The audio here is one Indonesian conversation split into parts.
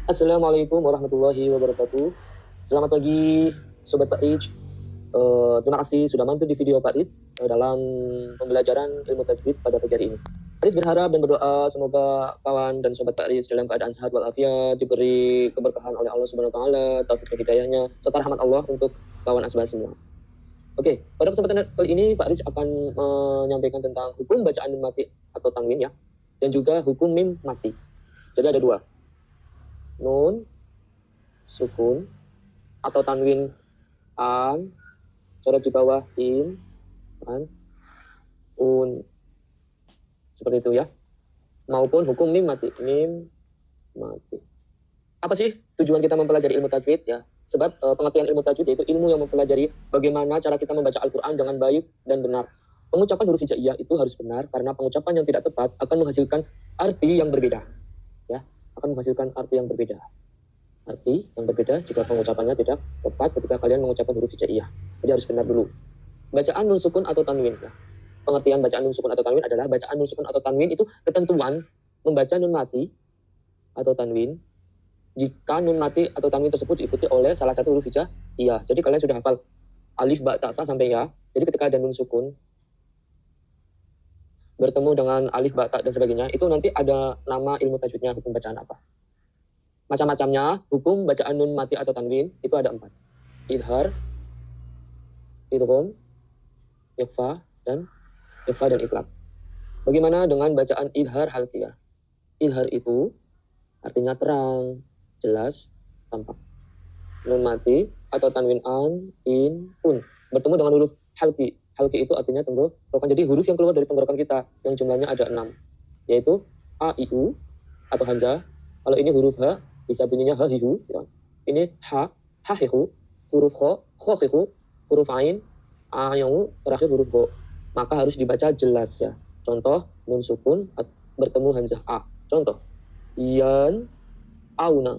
Assalamualaikum warahmatullahi wabarakatuh. Selamat pagi, Sobat Pak Rich. Terima kasih sudah mampir di video Pak Rich dalam pembelajaran ilmu tajwid pada pagi hari ini. Pak Rich berharap dan berdoa semoga kawan dan Sobat Pak Rich dalam keadaan sehat walafiat, diberi keberkahan oleh Allah Subhanahu Wa Taala, taufik dan hidayahnya, serta rahmat Allah untuk kawan asbah semua. Oke, pada kesempatan kali ini Pak Rich akan menyampaikan tentang hukum bacaan nun mati atau tanwin ya, dan juga hukum mim mati. Jadi ada dua, nun sukun atau tanwin an, coret di bawah in, an, un, seperti itu ya. Maupun hukum mim mati. Apa sih tujuan kita mempelajari ilmu tajwid ya? Sebab pengertian ilmu tajwid yaitu ilmu yang mempelajari bagaimana cara kita membaca Al-Quran dengan baik dan benar. Pengucapan huruf hijaiyah itu harus benar karena pengucapan yang tidak tepat akan menghasilkan arti yang berbeda. Ya, akan menghasilkan arti yang berbeda. Arti yang berbeda jika pengucapannya tidak tepat ketika kalian mengucapkan huruf hijaiyah. Jadi harus benar dulu. Bacaan nun sukun atau tanwin. Ya. Pengertian bacaan nun sukun atau tanwin adalah bacaan nun sukun atau tanwin itu ketentuan membaca nun mati atau tanwin jika nun mati atau tanwin tersebut diikuti oleh salah satu huruf hijaiyah. Jadi kalian sudah hafal alif, ba, ta, sa sampai ya. Jadi ketika ada nun sukun bertemu dengan alif, ba, ta dan sebagainya, itu nanti ada nama ilmu tajwidnya, hukum bacaan apa. Macam-macamnya, hukum bacaan nun mati atau tanwin itu ada 4. Idhar, idgham, ikhfa, dan iqlab. Bagaimana dengan bacaan idhar halqiyah? Idhar itu artinya terang, jelas, tampak. Nun mati atau tanwin an, in, un bertemu dengan huruf halqi. Halqi itu artinya tenggorokan. Jadi huruf yang keluar dari tenggorokan kita yang jumlahnya ada 6, yaitu a, i, u atau hamzah. Kalau ini huruf h bisa bunyinya ha, hi, hu. Ya. Ini ha, ha, hi, hu. Huruf kho, hi, hu. Huruf ain, a, yang terakhir huruf ho. Maka harus dibaca jelas ya. Contoh nun sukun bertemu hamzah a. Contoh yan auna.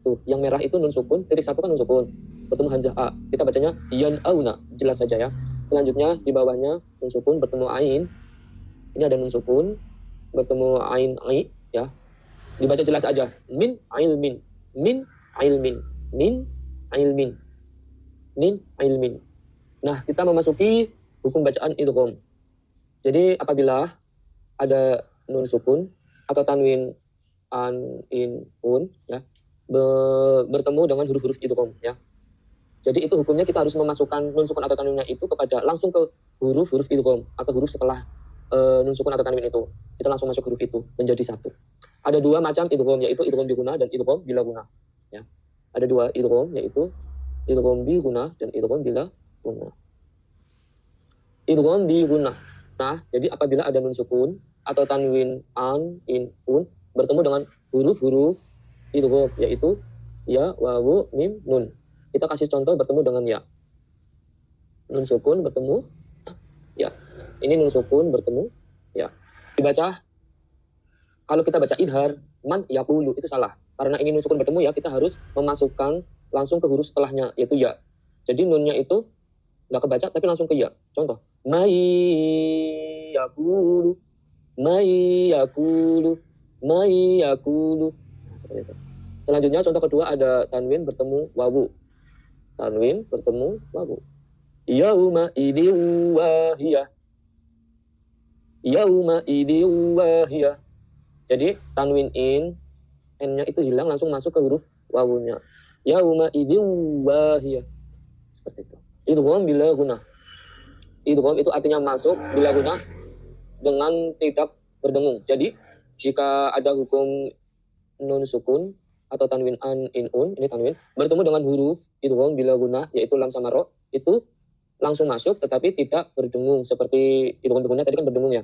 Tuh, yang merah itu nun sukun, titik satu kan nun sukun. Bertemu hamzah a. Kita bacanya yan auna, jelas saja ya. Selanjutnya di bawahnya nun sukun bertemu ain. Ini ada nun sukun bertemu ain ai ya. Dibaca jelas aja. Min ilmin, min ilmin, min ilmin, min ilmin. Nah, kita memasuki hukum bacaan idgham. Jadi apabila ada nun sukun atau tanwin an, in, un ya, bertemu dengan huruf-huruf idgham ya. Jadi itu hukumnya kita harus memasukkan nun sukun atau tanwinnya itu kepada langsung ke huruf-huruf idgham atau huruf setelah nun sukun atau tanwin itu. Kita langsung masuk huruf itu menjadi satu. Ada 2 macam idgham, yaitu idgham bi gunah dan idgham bila gunah ya. Ada 2 idgham, yaitu idgham bi gunah dan idgham bila gunah. Idgham bi gunah. Nah, jadi apabila ada nun sukun atau tanwin an, in, un bertemu dengan huruf-huruf idgham, yaitu ya, wawu, mim, nun. Kita kasih contoh bertemu dengan ya. Nun sukun bertemu ya. Ini nun sukun bertemu ya. Dibaca, kalau kita baca idhar, man yaqulu itu salah. Karena ini nun sukun bertemu ya, kita harus memasukkan langsung ke huruf setelahnya, yaitu ya. Jadi nunnya itu nggak kebaca, tapi langsung ke ya. Contoh, mai yaqulu, mai yaqulu, mai yaqulu. Nah, seperti itu. Selanjutnya contoh kedua ada tanwin bertemu wawu. Tanwin bertemu wawu. Yauma idin wahiyah. Yauma idin wahiyah. Jadi tanwin in, n-nya itu hilang langsung masuk ke huruf wawunya. Yauma idin wahiyah. Seperti itu. Idgham bila gunah. Idgham itu artinya masuk bila gunah dengan tidak berdengung. Jadi jika ada hukum nun sukun atau tanwin an, in, un, ini tanwin bertemu dengan huruf idgham bila gunah yaitu lam sama ro, itu langsung masuk tetapi tidak berdengung seperti idgham bi gunah tadi kan berdengung ya.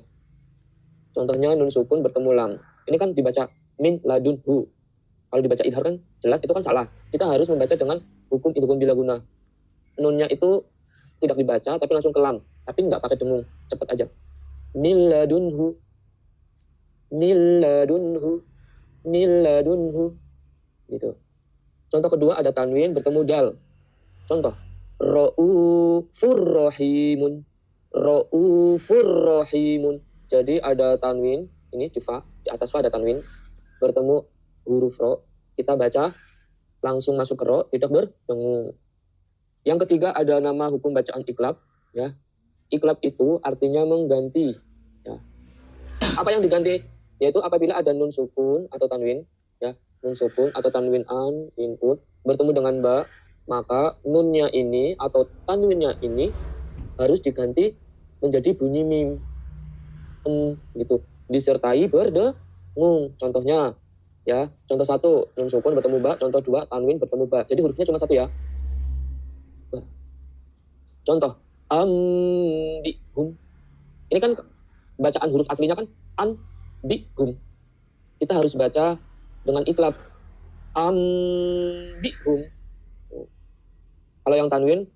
Contohnya nun sukun bertemu lam. Ini kan dibaca min ladun hu. Kalau dibaca idhar kan jelas itu kan salah. Kita harus membaca dengan hukum idgham bila gunah. Nunnya itu tidak dibaca tapi langsung ke lam. Tapi nggak pakai dengung, cepat aja. Min ladunhu, min ladunhu, min ladunhu. Gitu. Contoh kedua ada tanwin bertemu dal. Contoh ra'ufur rahimun, ra'ufur rahimun. Jadi ada tanwin ini di fa, di atas fa ada tanwin bertemu huruf ro, kita baca langsung masuk ke ro, tidak berdengung. Yang ketiga ada nama hukum bacaan iklab, ya. Iklab itu artinya mengganti, ya. Apa yang diganti? Yaitu apabila ada nun sukun atau tanwin, ya, nun sukun atau tanwin an, input bertemu dengan ba, maka nunnya ini atau tanwinnya ini harus diganti menjadi bunyi mim, gitu, disertai berdengung. Contohnya, ya, contoh 1 nun sukun bertemu ba, contoh 2 tanwin bertemu ba. Jadi hurufnya cuma 1 ya. Contoh ambihum. Ini kan bacaan huruf aslinya kan ambihum. Kita harus baca dengan iklab ambihum. Kalau yang tanwin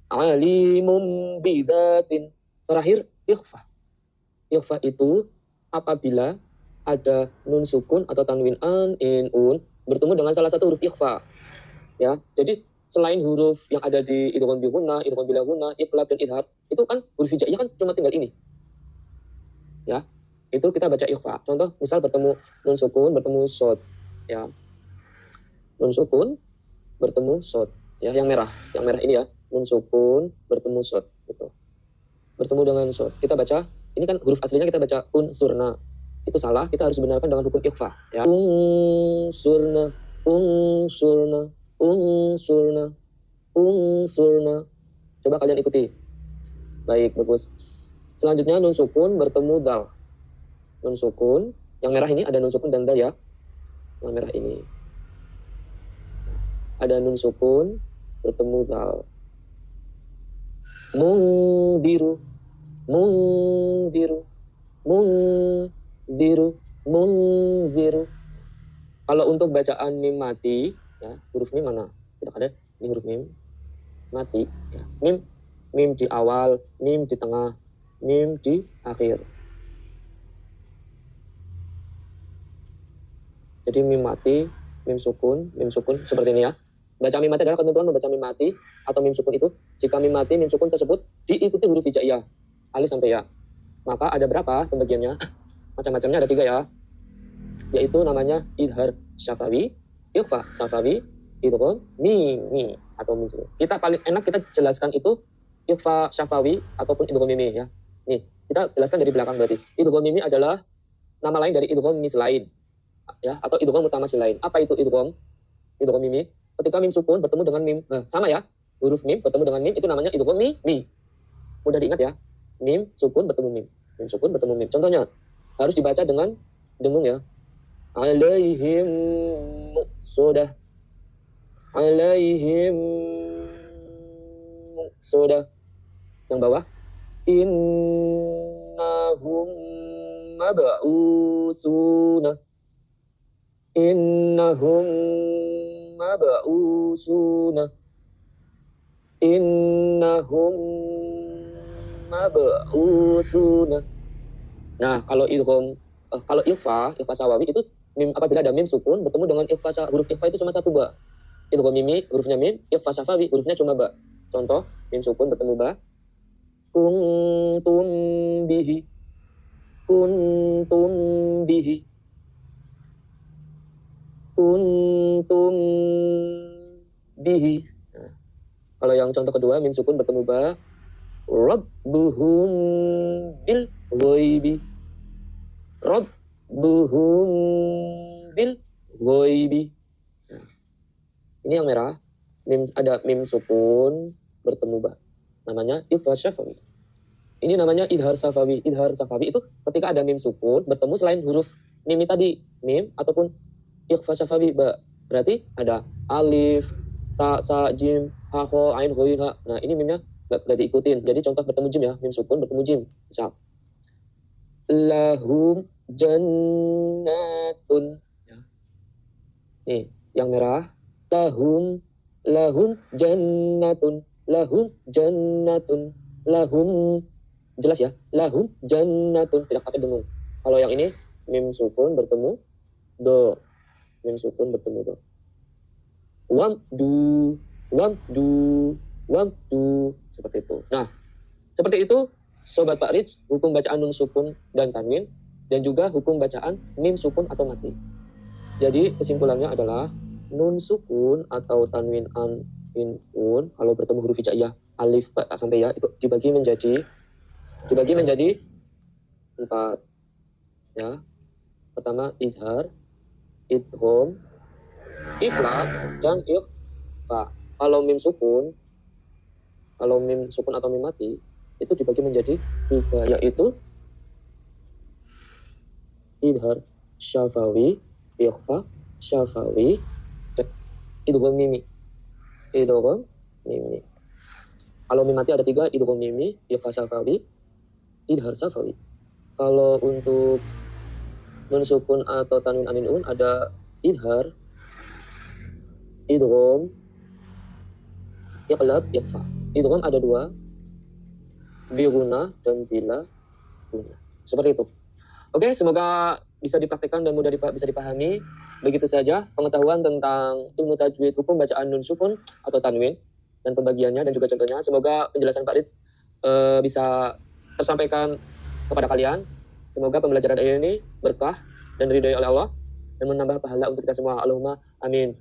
alimum bidatin, terakhir ikhfa. Ikhfa itu apabila ada nun sukun atau tanwin an, in, un bertemu dengan salah satu huruf ikhfa, ya. Jadi selain huruf yang ada di idgham bi gunnah, idgham bila gunnah, iqlab dan idhar, itu kan huruf hijaiyah kan cuma tinggal ini, ya. Itu kita baca ikhfa. Contoh misal bertemu nun sukun bertemu shad, ya. Nun sukun bertemu shad, ya, yang merah ini ya, nun sukun bertemu shad, gitu. Bertemu dengan shad, kita baca, ini kan huruf aslinya kita baca unsurna, itu salah, kita harus benarkan dengan hukum ikhfa, ya. Unsurna, unsurna, unsurna, unsurna. Coba kalian ikuti. Baik, bagus. Selanjutnya nun sukun bertemu dal. Nun sukun, yang merah ini ada nun sukun dan dal ya. Yang merah ini. Ada nun sukun bertemu dal. Mungdiru, mungdiru, mungdiru, mungdiru. Kalau untuk bacaan mim mati, ya, huruf mim mana? Tidak ada, ini huruf mim mati, ya. Mim di awal, mim di tengah, mim di akhir. Jadi mim mati, mim sukun seperti ini ya. Baca mim mati adalah ketentuan membaca mim mati atau mim sukun itu. Jika mim mati, mim sukun tersebut diikuti huruf hijaiyah, alif sampai ya. Maka ada berapa pembagiannya? Macam-macamnya ada 3 ya. Yaitu namanya idhar syafawi, ikhfa syafawi, idgham mimi atau misli. Kita paling enak kita jelaskan itu ikhfa syafawi ataupun idgham mimi ya. Nih, kita jelaskan dari belakang berarti. Idgham mimi adalah nama lain dari idgham mislain, ya, atau idgham mutamatsilain. Apa itu idgham? Idgham mimi ketika mim sukun bertemu dengan mim. Nah, sama ya. Huruf mim bertemu dengan mim itu namanya idgham mimi. Mudah diingat ya. Mim sukun bertemu mim. Mim sukun bertemu mim. Contohnya harus dibaca dengan dengung ya. Alaihim muqsadah, alaihim muqsadah. Yang bawah innahum mab'usuna, innahum mab'usuna, innahum mab'usuna. Nah, kalau idgham, kalau ikhfa sawawi itu mim, apabila ada mim sukun bertemu dengan huruf ikhfa itu cuma 1 ba. Idgham mimi hurufnya mim, ikhfa safawi hurufnya cuma ba. Contoh, mim sukun bertemu ba. Kuntum bihi, kuntum bihi, kuntum bihi. Nah, kalau yang contoh kedua mim sukun bertemu ba. Rabbuhum bil ghaibi, Rabbuhum bil ghaibi. Nah, ini yang merah, ada mim sukun bertemu ba. Namanya idhar syafawi. Ini namanya idhar safawi. Idhar safawi itu ketika ada mim sukun bertemu selain huruf mim tadi, mim ataupun ikhfa syafawi ba. Berarti ada alif, ta, sa, jim, ha, kho, ain, ghain, ha. Nah, ini mimnya gak diikutin. Jadi contoh bertemu jim ya, mim sukun bertemu jim. Misal lahum jannatun, ya. Nih, yang merah lahum jannatun, lahum jannatun, lahum, jelas ya, lahum jannatun, tidak pakai dengung. Kalau yang ini mim sukun bertemu do, mim sukun bertemu do. Wamdu, seperti itu. Nah, seperti itu Sobat Pak Rich, hukum bacaan nun sukun dan tanwin, dan juga hukum bacaan mim sukun atau mati. Jadi kesimpulannya adalah nun sukun atau tanwin an in un kalau bertemu huruf hijaiyah alif ba tak sampai ya itu dibagi menjadi 4 ya. Pertama izhar, idgham, iqlab dan ikhfa. Kalau mim sukun atau mim mati itu dibagi menjadi 3 yaitu idhar syafawi, ikhfa syafawi, idgham mimi. Kalau mim mati ada 3, idgham mimi, ikhfa syafawi, idhar syafawi. Kalau untuk nun sukun atau tanwin anin un ada idhar, idgham, iqlab, ikhfa. Idgham ada 2, bi gunah dan bila gunah. Seperti itu. Oke, semoga bisa dipraktikkan dan mudah bisa dipahami. Begitu saja pengetahuan tentang ilmu tajwid, hukum bacaan nun sukun atau tanwin, dan pembagiannya dan juga contohnya. Semoga penjelasan Pak Rid bisa tersampaikan kepada kalian. Semoga pembelajaran ini berkah dan diridhoi oleh Allah dan menambah pahala untuk kita semua. Allahumma amin.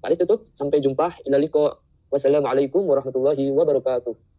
Pak Rid tutup. Sampai jumpa. Ila liqa. Wassalamualaikum warahmatullahi wabarakatuh.